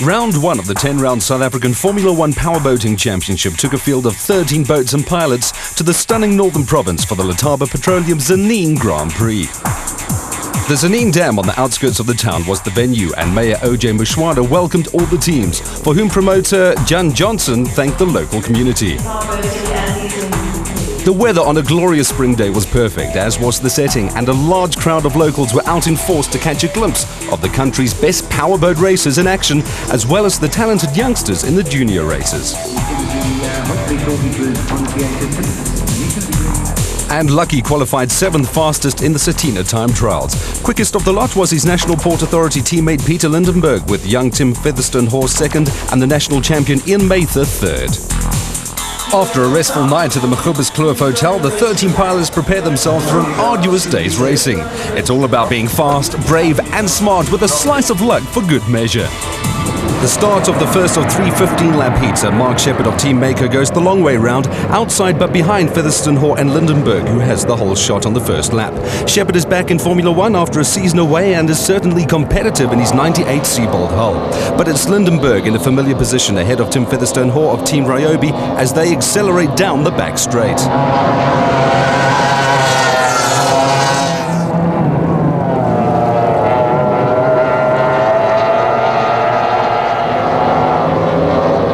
Round 1 of the 10-round South African Formula 1 Powerboating Championship took a field of 13 boats and pilots to the stunning northern province for the Letaba Petroleum Tzaneen Grand Prix. The Tzaneen Dam on the outskirts of the town was the venue, and Mayor O.J. Mushwada welcomed all the teams, for whom promoter Jan Johnson thanked the local community. The weather on a glorious spring day was perfect, as was the setting, and a large crowd of locals were out in force to catch a glimpse of the country's best powerboat racers in action, as well as the talented youngsters in the junior races. And Lucky qualified 7th fastest in the Satina time trials. Quickest of the lot was his National Port Authority teammate Peter Lindenberg, with young Tim Featherstone-Horse 2nd and the national champion Ian Mather 3rd. After a restful night at the Machubis Kloof Hotel, the 13 pilots prepared themselves for an arduous day's racing. It's all about being fast, brave and smart, with a slice of luck for good measure. The start of the first of 3 15-lap heats, and Mark Shepherd of Team Mako goes the long way round, outside but behind Featherstone and Lindenberg, who has the whole shot on the first lap. Shepherd is back in Formula 1 after a season away and is certainly competitive in his 98 Seabold hull. But it's Lindenberg in a familiar position ahead of Tim Featherstone of Team Ryobi as they accelerate down the back straight.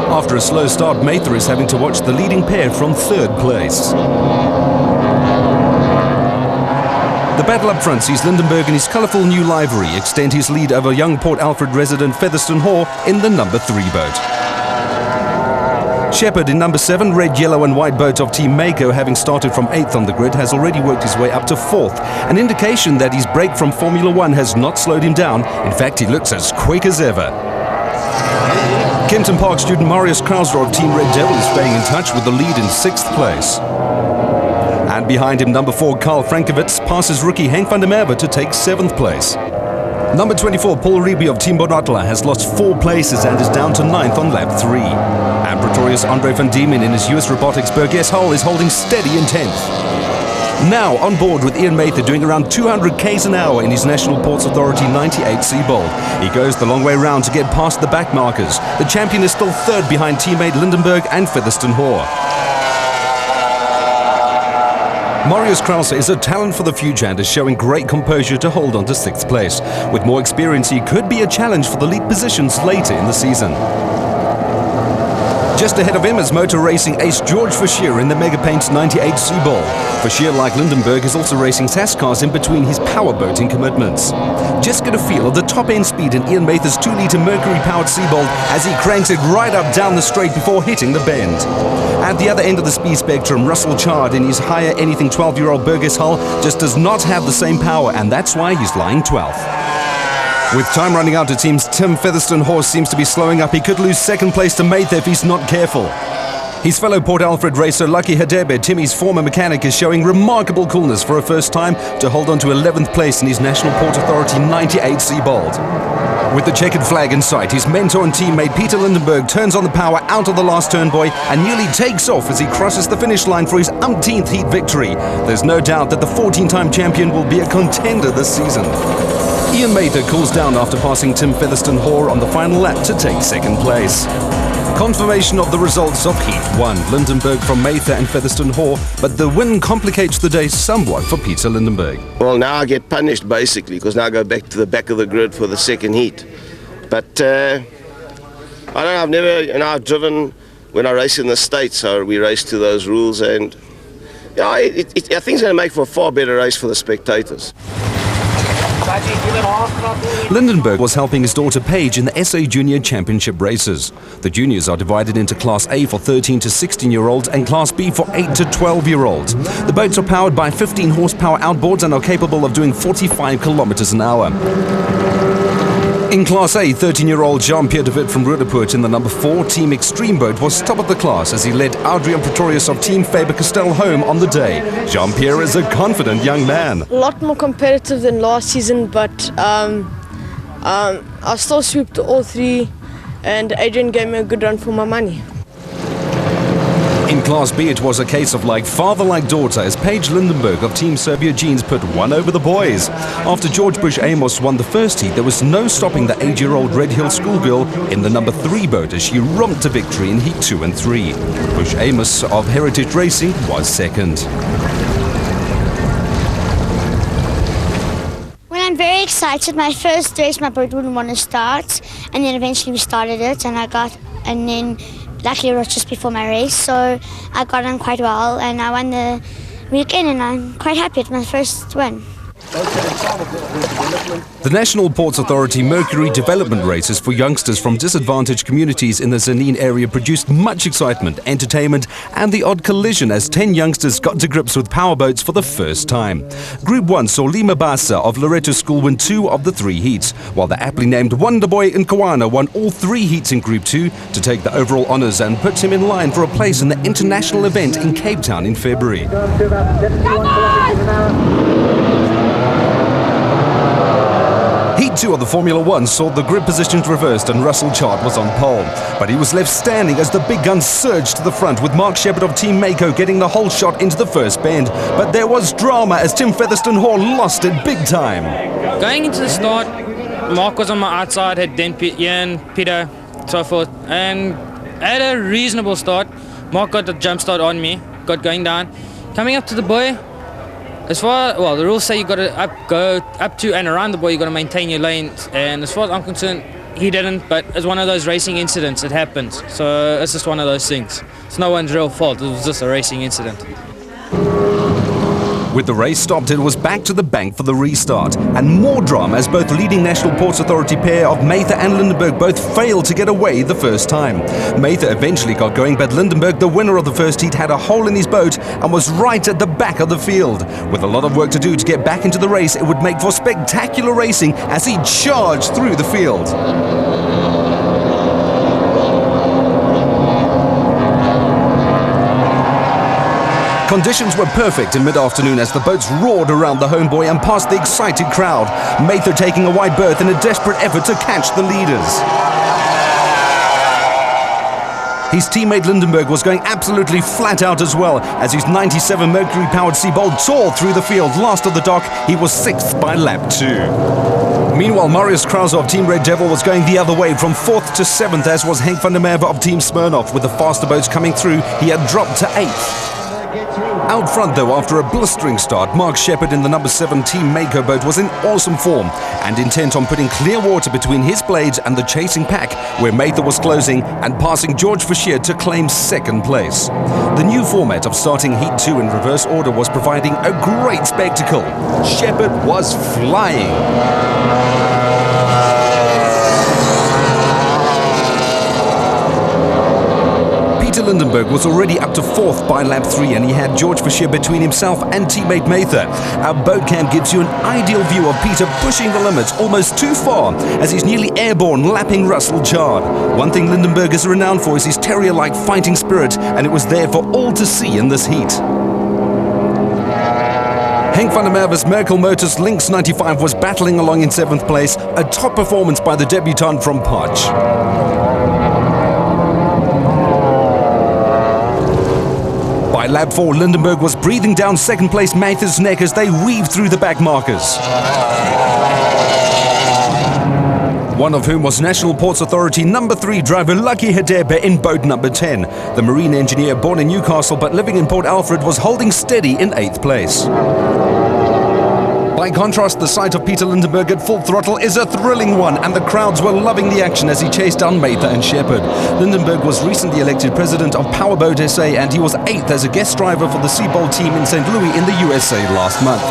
After a slow start, Mather is having to watch the leading pair from 3rd place. The battle up front sees Lindenberg in his colourful new livery extend his lead over young Port Alfred resident Featherstone in the number 3 boat. Shepherd in number 7, red, yellow and white boat of Team Mako, having started from 8th on the grid, has already worked his way up to 4th, an indication that his break from Formula 1 has not slowed him down. In fact, he looks as quick as ever. Kempton Park student Marius Krausler of Team Red Devil is staying in touch with the lead in 6th place. And behind him, number 4, Carl Frankovitz passes rookie Henk van der Merwe to take 7th place. Number 24, Paul Riebe of Team Bonatla has lost 4 places and is down to 9th on lap 3. And Pretorius Andre van Diemen in his US Robotics Burgess hull is holding steady in 10th. Now on board with Ian Mather doing around 200 k's an hour in his National Ports Authority 98 Seabold. He goes the long way round to get past the back markers. The champion is still 3rd behind teammate Lindenberg and Featherstone. Marius Krause is a talent for the future and is showing great composure to hold on to 6th place. With more experience, he could be a challenge for the lead positions later in the season. Just ahead of him is motor racing ace George Verschier in the Mega Paints 98 Seabold. Verschier, like Lindenberg, is also racing SAS cars in between his powerboating commitments. Just get a feel of the top-end speed in Ian Mather's 2-litre Mercury-powered Seabold as he cranks it right up down the straight before hitting the bend. At the other end of the speed spectrum, Russell Chard in his higher anything 12-year-old Burgess hull just does not have the same power, and that's why he's lying 12th. With time running out, it seems Tim Featherstone seems to be slowing up. He could lose 2nd place to Mather if he's not careful. His fellow Port Alfred racer Lucky Hadebe, Timmy's former mechanic, is showing remarkable coolness for a first time to hold on to 11th place in his National Port Authority 98 Seabold. With the checkered flag in sight, his mentor and teammate Peter Lindenberg turns on the power out of the last turn buoy and nearly takes off as he crosses the finish line for his umpteenth heat victory. There's no doubt that the 14-time champion will be a contender this season. Ian Mather cools down after passing Tim Featherstone on the final lap to take 2nd place. Confirmation of the results of Heat 1. Lindenberg from Mather and Featherstone but the win complicates the day somewhat for Peter Lindenberg. Well, now I get punished basically, because now I go back to the back of the grid for the 2nd heat. But I don't know, I've never, I've driven when I race in the States, so we race to those rules, and yeah, I think it's going to make for a far better race for the spectators. Lindenberg was helping his daughter Paige in the SA Junior Championship races. The juniors are divided into Class A for 13 to 16-year-olds and Class B for 8 to 12-year-olds. The boats are powered by 15 horsepower outboards and are capable of doing 45 kilometers an hour. In Class A, 13-year-old Jean-Pierre de Wit from Roodepoort in the number 4 Team Extreme boat was top of the class as he led Adrian Pretorius of Team Faber-Castell home on the day. Jean-Pierre is a confident young man. A lot more competitive than last season, but I still swooped all 3 and Adrian gave me a good run for my money. In Class B, it was a case of like father like daughter as Paige Lindenberg of Team Serbia Jeans put one over the boys. After George Bush Amos won the first heat, there was no stopping the 8-year-old Red Hill schoolgirl in the number 3 boat as she romped to victory in Heat 2 and 3. Bush Amos of Heritage Racing was second. Well, I'm very excited. My first race, my boat wouldn't want to start, and then eventually we started it, and then luckily it was just before my race, so I got on quite well, and I won the weekend, and I'm quite happy. It's my first win. The National Ports Authority Mercury Development Races for youngsters from disadvantaged communities in the Tzaneen area produced much excitement, entertainment and the odd collision as 10 youngsters got to grips with powerboats for the first time. Group 1 saw Lima Basa of Loreto School win 2 of the 3 heats, while the aptly named Wonder Boy in Kawana won all 3 heats in Group 2 to take the overall honours and put him in line for a place in the international event in Cape Town in February. Heat 2 of the Formula 1 saw the grid positions reversed and Russell Chart was on pole. But he was left standing as the big guns surged to the front, with Mark Shepherd of Team Mako getting the whole shot into the first bend. But there was drama as Tim Featherstone Hall lost it big time. Going into the start, Mark was on my outside, had Ian, Peter, so forth, and had a reasonable start. Mark got the jump start on me, got going down. Coming up to the buoy, the rules say you got to go up to and around the buoy, you got to maintain your lanes, and as far as I'm concerned, he didn't, but it's one of those racing incidents, it happens. So it's just one of those things. It's no one's real fault, it was just a racing incident. With the race stopped, it was back to the bank for the restart. And more drama as both leading National Ports Authority pair of Mather and Lindenberg both failed to get away the first time. Mather eventually got going, but Lindenberg, the winner of the first heat, had a hole in his boat and was right at the back of the field. With a lot of work to do to get back into the race, it would make for spectacular racing as he charged through the field. Conditions were perfect in mid-afternoon as the boats roared around the home buoy and past the excited crowd. Mather taking a wide berth in a desperate effort to catch the leaders. His teammate Lindenberg was going absolutely flat out as well as his 97 Mercury-powered Seabold tore through the field. Last of the dock, he was 6th by lap 2. Meanwhile, Marius Krause of Team Red Devil was going the other way from 4th to 7th, as was Henk van der Merwe of Team Smirnoff. With the faster boats coming through, he had dropped to 8th. Out front though, after a blistering start, Mark Shepherd in the number 7 Team Mako boat was in awesome form and intent on putting clear water between his blades and the chasing pack, where Mather was closing and passing George Fischer to claim 2nd place. The new format of starting Heat 2 in reverse order was providing a great spectacle. Shepherd was flying. Lindenberg was already up to 4th by lap 3 and he had George Fischer between himself and teammate Mather. Our boat cam gives you an ideal view of Peter pushing the limits almost too far as he's nearly airborne, lapping Russell Chard. One thing Lindenberg is renowned for is his terrier-like fighting spirit, and it was there for all to see in this heat. Henk van der Merwe's Merkel Motors Lynx 95 was battling along in 7th place, a top performance by the debutant from Potch. By lap 4, Lindenberg was breathing down 2nd place Mather's neck as they weaved through the back markers. One of whom was National Ports Authority number 3 driver Lucky Hedebe in boat number 10. The marine engineer born in Newcastle but living in Port Alfred was holding steady in 8th place. By contrast, the sight of Peter Lindenberg at full throttle is a thrilling one, and the crowds were loving the action as he chased down Mather and Shepherd. Lindenberg was recently elected president of Powerboat SA, and he was 8th as a guest driver for the Seabold team in St. Louis in the USA last month.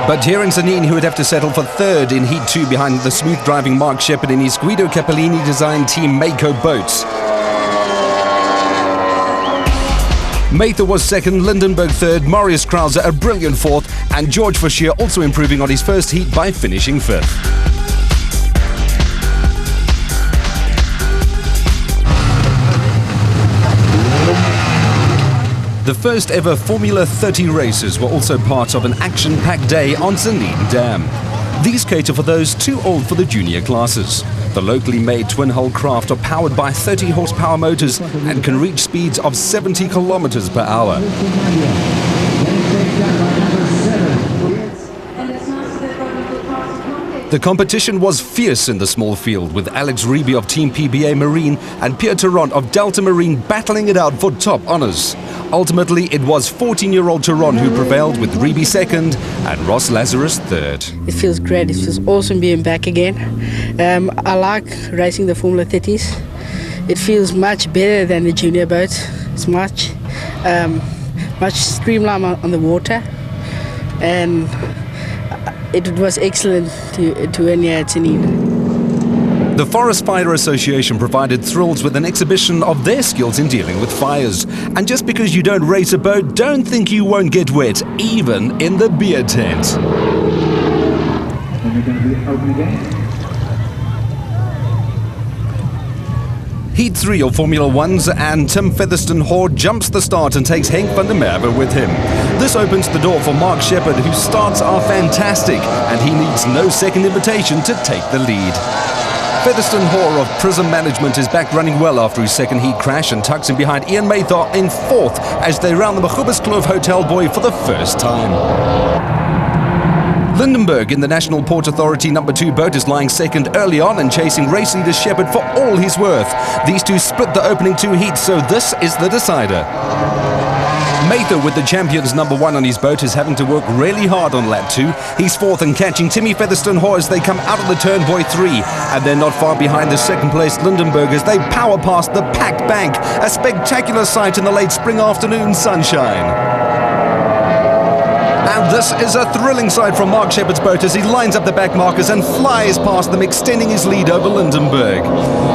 But here in Tzaneen, he would have to settle for 3rd in Heat 2 behind the smooth-driving Mark Shepherd in his Guido Capellini-designed Team Mako boats. Mather was second, Lindenberg third, Marius Krause a brilliant fourth, and George Fauchier also improving on his first heat by finishing fifth. The first ever Formula 30 races were also part of an action-packed day on Tzaneen Dam. These cater for those too old for the junior classes. The locally made twin-hull craft are powered by 30 horsepower motors and can reach speeds of 70 kilometers per hour. The competition was fierce in the small field, with Alex Reeby of Team PBA Marine and Pierre Tarrant of Delta Marine battling it out for top honours. Ultimately, it was 14-year-old Tarrant who prevailed, with Reeby second and Ross Lazarus third. It feels great. It feels awesome being back again. I like racing the Formula 30s. It feels much better than the junior boats. It's much streamlined on the water, and it was excellent to win here at Tzaneen. The Forest Fire Association provided thrills with an exhibition of their skills in dealing with fires. And just because you don't race a boat, don't think you won't get wet, even in the beer tent. And we're going to be open again. Heat 3 of Formula 1's and Tim Featherstone-Hoare jumps the start and takes Henk van der Merwe with him. This opens the door for Mark Shepherd, whose starts are fantastic, and he needs no second invitation to take the lead. Featherstone-Hoare of Prism Management is back running well after his second heat crash and tucks in behind Ian Mather in fourth as they round the Magubuskloof Hotel Boy for the first time. Lindenberg in the National Port Authority No. 2 boat is lying second early on and chasing race leader Shepherd for all he's worth. These two split the opening two heats, so this is the decider. Mather, with the champions No. 1 on his boat, is having to work really hard on lap 2. He's fourth and catching Timmy Featherstone-Hoare as they come out of the turn buoy 3. And they're not far behind the second place Lindenberg as they power past the packed bank. A spectacular sight in the late spring afternoon sunshine. And this is a thrilling sight from Mark Shepherd's boat as he lines up the back markers and flies past them, extending his lead over Lindenberg.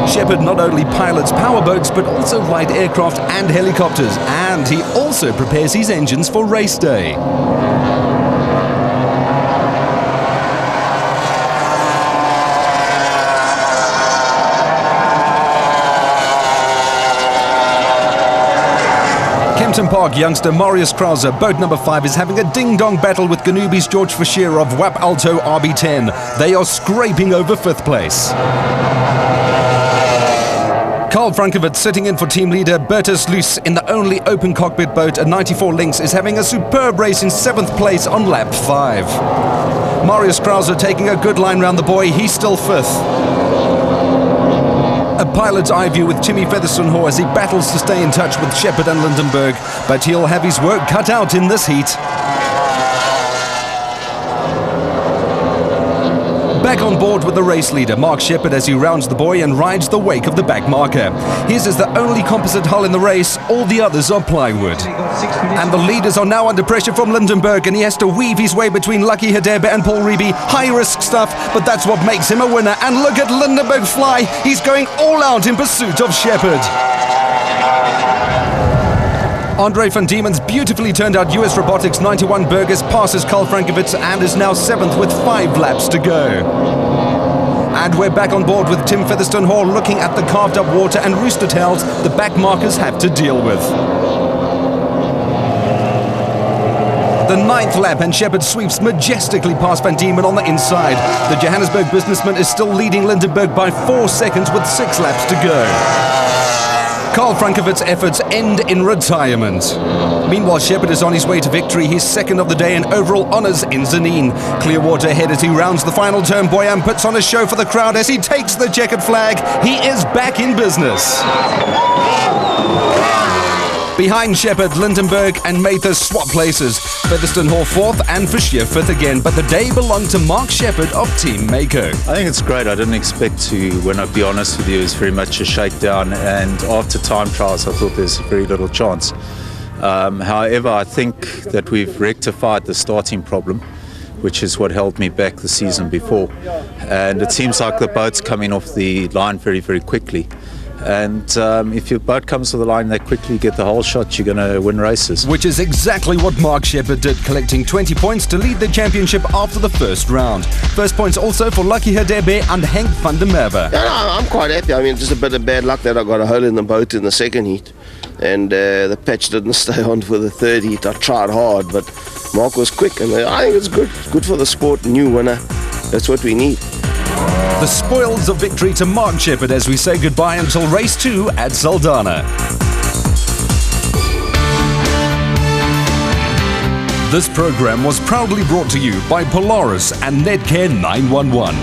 Shepherd not only pilots powerboats but also light aircraft and helicopters, and he also prepares his engines for race day. Kempton Park youngster Marius Krause, boat number 5, is having a ding-dong battle with Ganubi's George Fauchier of WAP Alto RB10. They are scraping over 5th place. Carl Frankovitz, sitting in for team leader Bertus Luce in the only open cockpit boat, a 94 Lynx, is having a superb race in 7th place on lap 5. Marius Krause taking a good line round the buoy, he's still 5th. A pilot's eye view with Timmy Featherstone-Hoare as he battles to stay in touch with Shepherd and Lindenberg, but he'll have his work cut out in this heat. Back on board with the race leader, Mark Shepherd, as he rounds the buoy and rides the wake of the back marker. His is the only composite hull in the race, all the others are plywood. And the leaders are now under pressure from Lindenberg, and he has to weave his way between Lucky Hadebe and Paul Reeby. High-risk stuff, but that's what makes him a winner. And look at Lindenberg fly, he's going all out in pursuit of Shepherd. Andre van Diemen's beautifully turned out US Robotics 91 Burgers passes Carl Frankovitz and is now 7th with 5 laps to go. And we're back on board with Tim Featherstone-Hoare looking at the carved up water and rooster tails the back markers have to deal with. The 9th lap and Shepherd sweeps majestically past Van Diemen on the inside. The Johannesburg businessman is still leading Lindenberg by 4 seconds with 6 laps to go. Carl Frankovitz's efforts end in retirement. Meanwhile, Shepherd is on his way to victory. He's second of the day in overall honours in Tzaneen. Clearwater ahead as he rounds the final turn. Boyan puts on a show for the crowd as he takes the checkered flag. He is back in business. Behind Shepherd, Lindenberg and Mather swap places. Featherstone-Hoare 4th and Fauchier 5th again, but the day belonged to Mark Shepherd of Team Mako. I think it's great. I didn't expect to win, I'll be honest with you. It was very much a shakedown, and after time trials I thought there's very little chance. However, I think that we've rectified the starting problem, which is what held me back the season before. And it seems like the boat's coming off the line very, very quickly. And if your boat comes to the line that quickly, get the whole shot, you're going to win races. Which is exactly what Mark Shepherd did, collecting 20 points to lead the championship after the first round. First points also for Lucky Hadebe and Henk van der Merwe. Yeah, no, I'm quite happy. I mean, just a bit of bad luck that I got a hole in the boat in the second heat. And the patch didn't stay on for the third heat. I tried hard, but Mark was quick. And I think it's good. It's good for the sport. New winner. That's what we need. The spoils of victory to Mark Shepherd as we say goodbye until race 2 at Saldanha. This program was proudly brought to you by Polaris and Netcare 911.